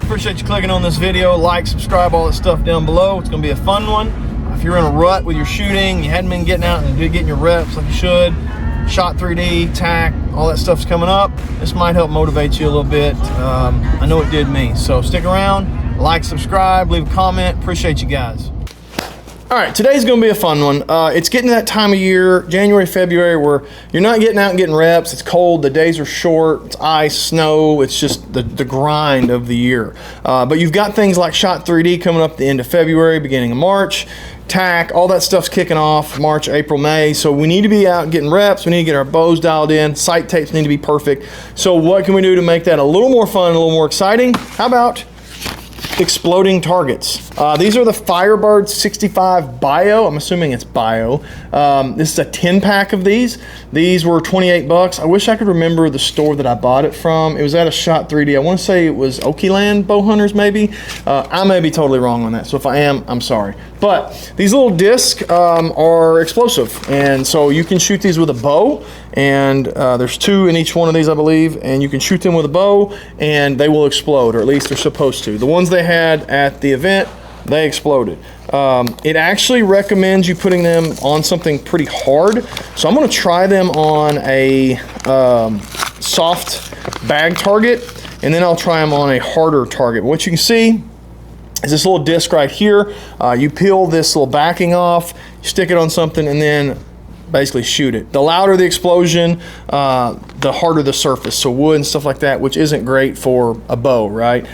Appreciate you clicking on this video. Like, subscribe, all that stuff down below. It's gonna be a fun one. If you're in a rut with your shooting, you hadn't been getting out and getting your reps like you should, shot 3D, tack, all that stuff's coming up. This might help motivate you a little bit. I know it did me. So stick around, like, subscribe, leave a comment. Appreciate you guys. All right, today's gonna be a fun one. It's getting to that time of year, January, February, where you're not getting out and getting reps. It's cold, the days are short, it's ice, snow, it's just the grind of the year. But you've got things like Shot 3D coming up at the end of February, beginning of March, tack, all that stuff's kicking off March, April, May. So we need to be out getting reps, we need to get our bows dialed in, sight tapes need to be perfect. So what can we do to make that a little more fun, a little more exciting? How about exploding targets? These are the Firebird 65 Bio. I'm assuming it's Bio. This is a 10-pack of these. These were 28 bucks. I wish I could remember the store that I bought it from. It was at a Shot 3D. I want to say it was Oakeyland Bowhunters, maybe. I may be totally wrong on that, so if I am, I'm sorry. But these little discs are explosive, and so you can shoot these with a bow, and there's 2 in each one of these, I believe, and you can shoot them with a bow, and they will explode, or at least they're supposed to. The ones they had at the event, they exploded. It actually recommends you putting them on something pretty hard, so I'm going to try them on a soft bag target, and then I'll try them on a harder target. What you can see is this little disc right here. You peel this little backing off, you stick it on something, and then basically shoot it. The louder the explosion, the harder the surface, so wood and stuff like that, which isn't great for a bow, right?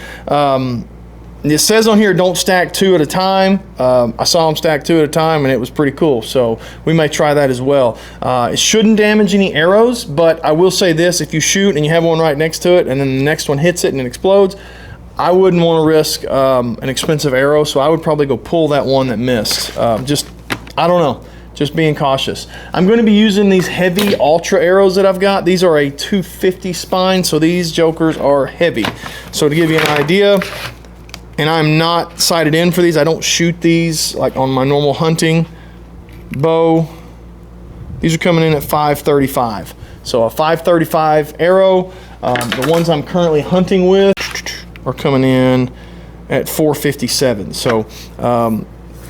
It says on here, don't stack 2 at a time. I saw them stack 2 at a time, and it was pretty cool, so we may try that as well. It shouldn't damage any arrows, but I will say this: if you shoot and you have one right next to it, and then the next one hits it and it explodes, I wouldn't want to risk an expensive arrow, so I would probably go pull that one that missed. I don't know. Just being cautious. I'm going to be using these heavy Ultra arrows that I've got. These are a 250 spine, so these jokers are heavy. So to give you an idea, and I'm not sighted in for these, I don't shoot these like on my normal hunting bow. These are coming in at 535. So a 535 arrow. The ones I'm currently hunting with are coming in at 457. So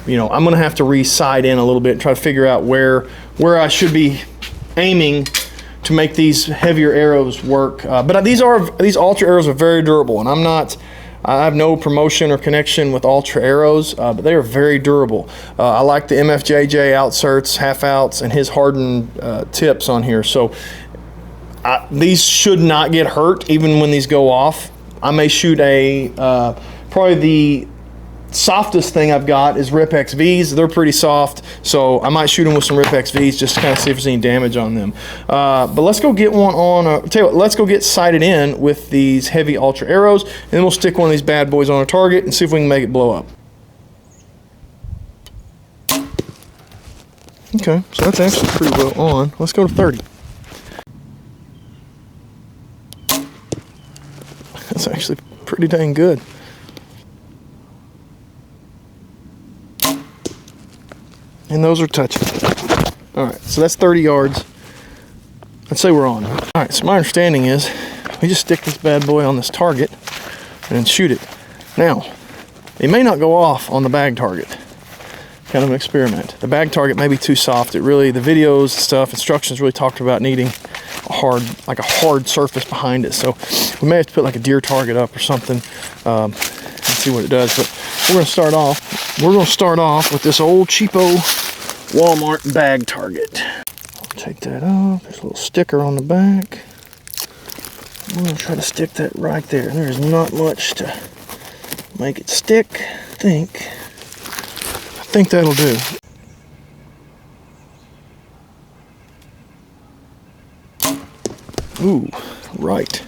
you know, I'm gonna have to re-sight in a little bit and try to figure out where I should be aiming to make these heavier arrows work. But these Ultra arrows are very durable, and I have no promotion or connection with Ultra arrows, but they are very durable. I like the MFJJ outserts, half outs, and his hardened tips on here. So these should not get hurt even when these go off. I may shoot probably the softest thing I've got is Rip XVs. They're pretty soft, so I might shoot them with some Rip XVs just to kind of see if there's any damage on them. But let's go get one on. Tell you what, let's go get sighted in with these heavy Ultra arrows, and then we'll stick one of these bad boys on a target and see if we can make it blow up. Okay, so that's actually pretty well on. Let's go to 30. That's actually pretty dang good. And those are touching. All right, so that's 30 yards. Let's say we're on. All right, so my understanding is we just stick this bad boy on this target and then shoot it. Now, it may not go off on the bag target. Kind of an experiment. The bag target may be too soft. The videos, stuff, instructions really talked about needing a hard surface behind it. So we may have to put like a deer target up or something and see what it does. But we're going to start off with this old cheapo Walmart bag target. I'll take that off. There's a little sticker on the back. I'm going to try to stick that right there. There's not much to make it stick. I think that'll do. Ooh, right.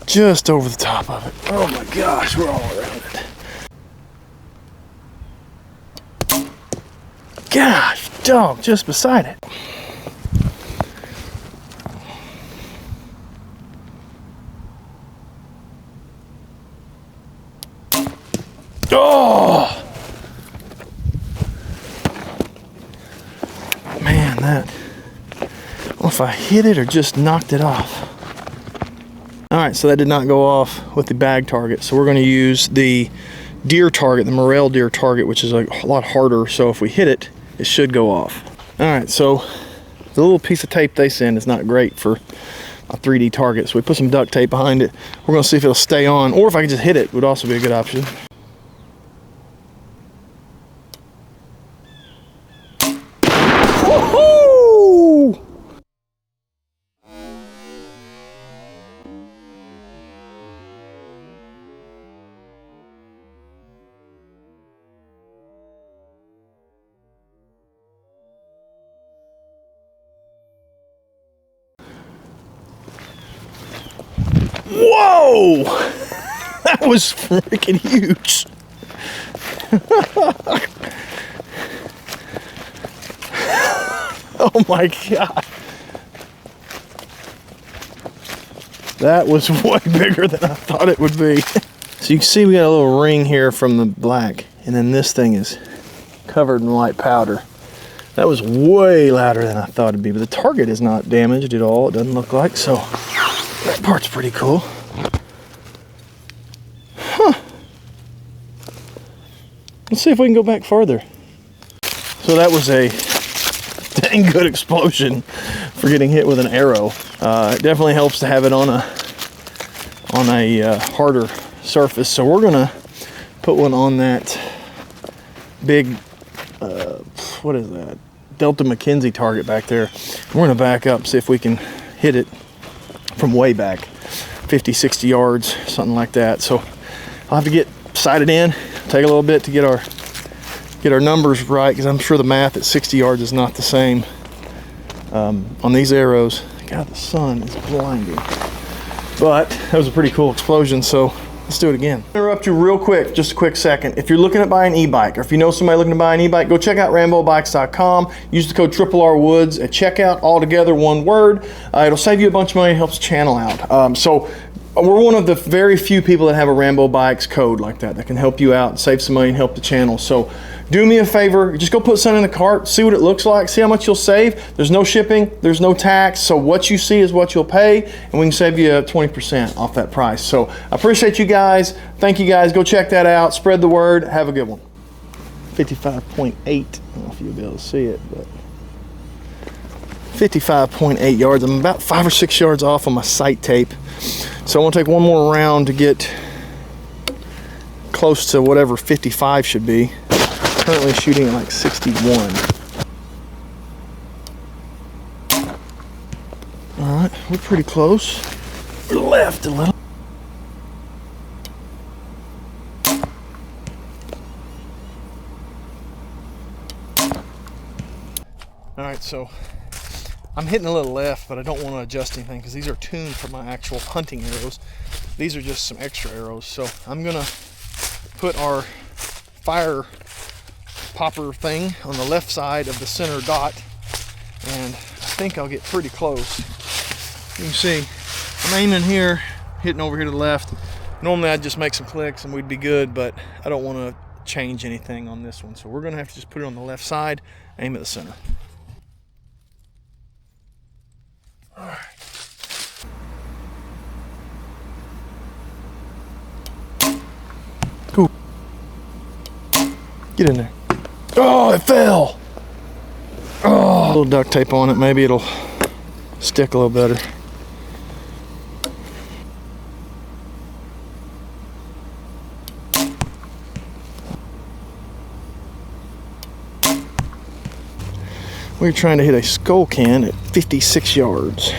Just over the top of it. Oh my gosh, we're all around it. Gosh, dog, just beside it. if I hit it or just knocked it off. All right, so that did not go off with the bag target. So we're gonna use the deer target, the morel deer target, which is a lot harder. So if we hit it, it should go off. All right, so the little piece of tape they send is not great for a 3D target. So we put some duct tape behind it. We're gonna see if it'll stay on, or if I can just hit it, would also be a good option. Whoa! That was freaking huge. Oh my God. That was way bigger than I thought it would be. So you can see we got a little ring here from the black, and then this thing is covered in white powder. That was way louder than I thought it'd be, but the target is not damaged at all, it doesn't look like, so that part's pretty cool. Huh. Let's see if we can go back farther. So that was a dang good explosion for getting hit with an arrow. It definitely helps to have it on a harder surface. So we're gonna put one on that big, what is that? Delta McKenzie target back there. We're gonna back up, see if we can hit it from way back, 50, 60 yards, something like that. So I'll have to get sighted in, take a little bit to get our numbers right, because I'm sure the math at 60 yards is not the same on these arrows. God, the sun is blinding. But that was a pretty cool explosion, so let's do it again. I'll interrupt you real quick, just a quick second. If you're looking at buying an e-bike, or if you know somebody looking to buy an e-bike, go check out RamboBikes.com. Use the code RRWoods at checkout, all together, one word. It'll save you a bunch of money, helps the channel out. So we're one of the very few people that have a Rambo Bikes code like that can help you out, save some money, and help the channel. So do me a favor, just go put something in the cart, see what it looks like, see how much you'll save. There's no shipping, there's no tax, so what you see is what you'll pay, and we can save you 20% off that price. So I appreciate you guys. Thank you guys. Go check that out. Spread the word. Have a good one. 55.8. I don't know if you'll be able to see it, but 55.8 yards. I'm about 5 or 6 yards off on my sight tape. So I want to take one more round to get close to whatever 55 should be. Currently shooting at like 61. All right, we're pretty close. We're left a little. All right, so I'm hitting a little left, but I don't want to adjust anything because these are tuned for my actual hunting arrows. These are just some extra arrows. So I'm gonna put our fire popper thing on the left side of the center dot, and I think I'll get pretty close. You can see I'm aiming here, hitting over here to the left. Normally I'd just make some clicks and we'd be good, but I don't want to change anything on this one, so we're gonna have to just put it on the left side, aim at the center. All right. Cool. Get in there. Oh, it fell. Oh, a little duct tape on it. Maybe it'll stick a little better. We're trying to hit a skull can at 56 yards.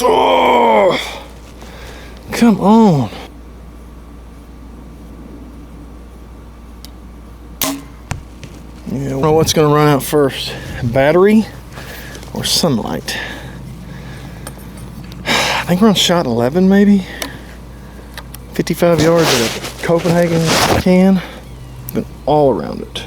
Oh, come on. Yeah, I don't know what's going to run out first, battery or sunlight. I think we're on shot 11 maybe. 55 yards of a Copenhagen can, been all around it.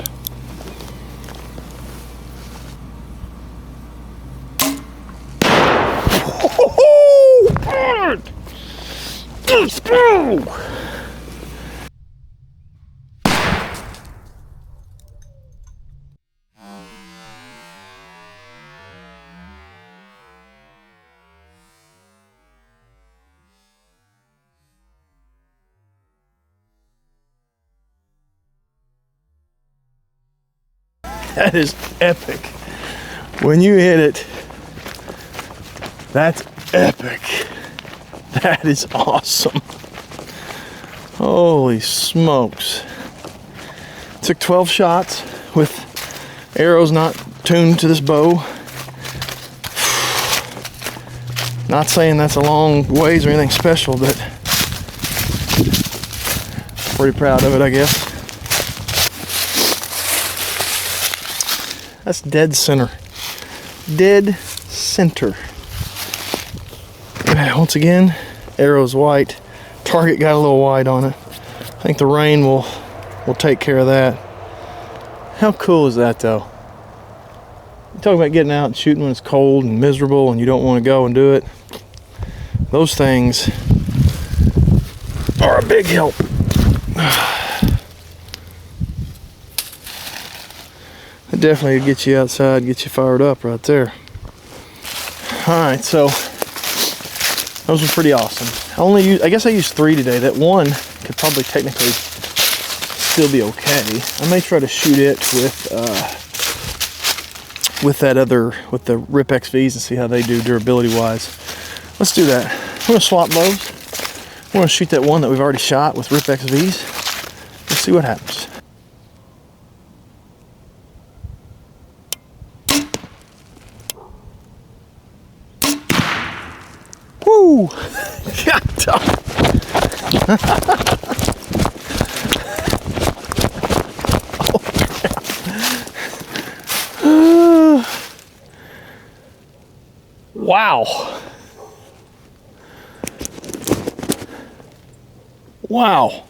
Let's go! That is epic. When you hit it, that's epic. That is awesome. Holy smokes. Took 12 shots with arrows not tuned to this bow. Not saying that's a long ways or anything special, but pretty proud of it, I guess. That's dead center. Dead center. Once again, arrow's white. Target got a little white on it. I think the rain will take care of that. How cool is that, though? You talk about getting out and shooting when it's cold and miserable and you don't want to go and do it. Those things are a big help. It definitely gets you outside, get you fired up right there. Alright, so those were pretty awesome. I guess I used 3 today. That one could probably technically still be okay. I may try to shoot it with the Rip XVs and see how they do durability wise. Let's do that. I'm gonna swap bows. I'm gonna shoot that one that we've already shot with Rip XVs. Let's see what happens. Woo! Wow. Wow.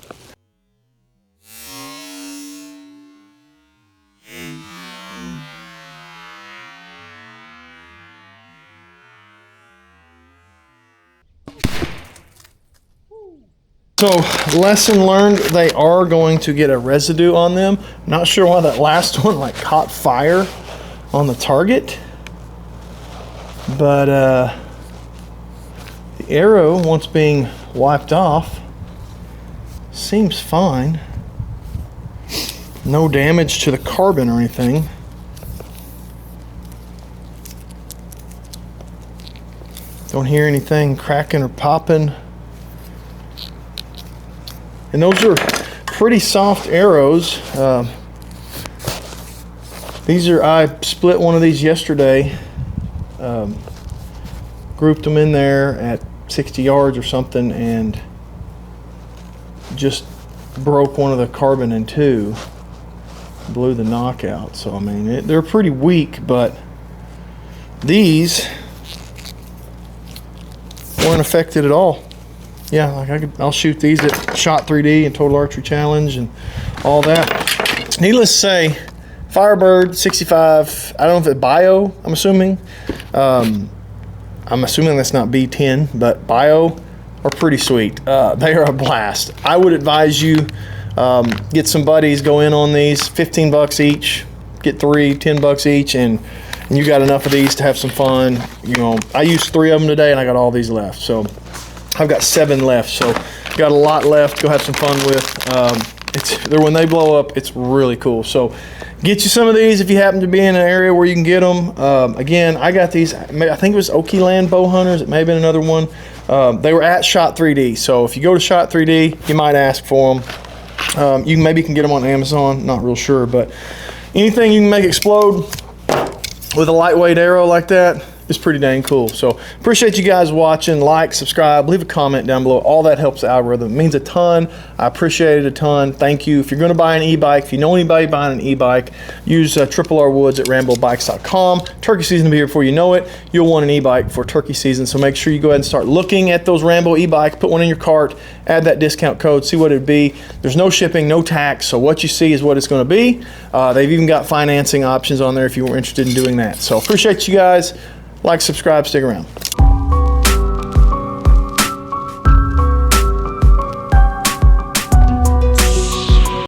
So, lesson learned, they are going to get a residue on them. Not sure why that last one like caught fire on the target. But the arrow, once being wiped off, seems fine. No damage to the carbon or anything. Don't hear anything cracking or popping. And those are pretty soft arrows. I split one of these yesterday. Grouped them in there at 60 yards or something and just broke one of the carbon in two. Blew the knockout. So I mean, they're pretty weak, but these weren't affected at all. Yeah, like I'll shoot these at Shot 3D and Total Archery Challenge and all that. Needless to say, Firebird 65. I don't know if it's bio. I'm assuming. I'm assuming that's not B10, but bio are pretty sweet. They are a blast. I would advise you get some buddies, go in on these. 15 bucks each. Get 3, 10 bucks each, and you got enough of these to have some fun. You know, I used 3 of them today, and I got all these left. So I've got 7 left, so got a lot left. Go have some fun with. When they blow up, it's really cool. So get you some of these if you happen to be in an area where you can get them. Again, I got these. I think it was Okiland Bow Hunters. It may have been another one. They were at Shot 3D. So if you go to Shot 3D, you might ask for them. You maybe can get them on Amazon. Not real sure, but anything you can make explode with a lightweight arrow like that, is pretty dang cool. So appreciate you guys watching. Like, subscribe, leave a comment down below. All that helps the algorithm. It means a ton. I appreciate it a ton. Thank you. If you're going to buy an e-bike, if you know anybody buying an e-bike, use R Woods at RamboBikes.com. Turkey season will be here before you know it. You'll want an e-bike for turkey season, so make sure you go ahead and start looking at those Rambo e-bikes. Put one in your cart, add that discount code, see what it'd be. There's no shipping, no tax, so what you see is what it's going to be. They've even got financing options on there if you were interested in doing that. So appreciate you guys. Like, subscribe, stick around.